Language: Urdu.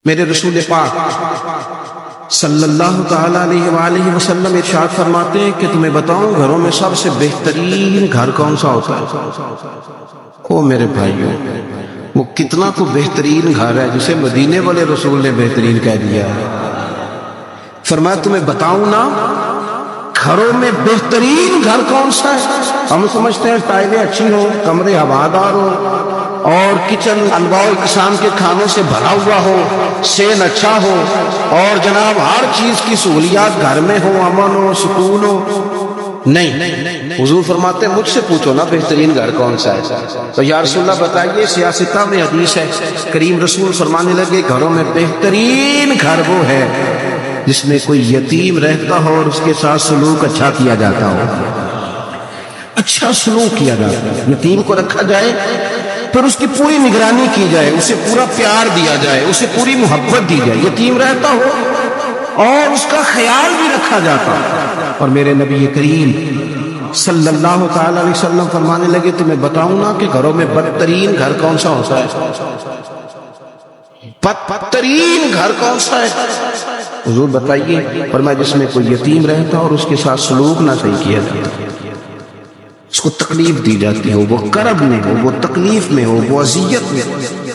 میرے رسول پاک صلی اللہ تعالیٰ علیہ وآلہ وسلم ارشاد فرماتے ہیں کہ تمہیں بتاؤں گھروں میں سب سے بہترین گھر کون سا ہوتا ہے؟ او میرے بھائیوں، وہ کتنا کو بہترین گھر ہے جسے مدینے والے رسول نے بہترین کہہ دیا ہے۔ فرمایا تمہیں بتاؤں نا گھروں میں بہترین گھر کون سا ہے؟ ہم سمجھتے ہیں ٹائلیں اچھی ہوں، کمرے ہوادار ہوں اور کچن انواع اقسام کے کھانوں سے بھرا ہوا ہو، سین اچھا ہو اور جناب ہر چیز کی سہولیات گھر میں ہو، امن ہو، سکون ہو۔ نہیں، حضور فرماتے ہیں مجھ سے پوچھو نا بہترین گھر کون سا ہے؟ تو یا رسول اللہ بتائیے، سیاستہ میں حدیث ہے، کریم رسول فرمانے لگے گھروں میں بہترین گھر وہ ہے جس میں کوئی یتیم رہتا ہو اور اس کے ساتھ سلوک اچھا کیا جاتا ہو، اچھا سلوک کیا جاتا ہے، یتیم کو رکھا جائے پھر اس کی پوری نگرانی کی جائے، اسے پورا پیار دیا جائے، اسے پوری محبت دی جائے، یتیم رہتا ہو اور اس کا خیال بھی رکھا جاتا ہے۔ اور میرے نبی کریم صلی اللہ تعالی علیہ وسلم فرمانے لگے تمہیں بتاؤں نا کہ گھروں میں بدترین گھر کون سا ہوتا ہے؟ بدترین گھر کون سا ہے؟ حضور بتائیے، فرمایا جس میں کوئی یتیم رہتا اور اس کے ساتھ سلوک نہ صحیح کیا جاتا، اس کو تکلیف دی جاتی ہو، وہ کرب میں ہو، وہ تکلیف میں ہو، وہ اذیت میں ہو۔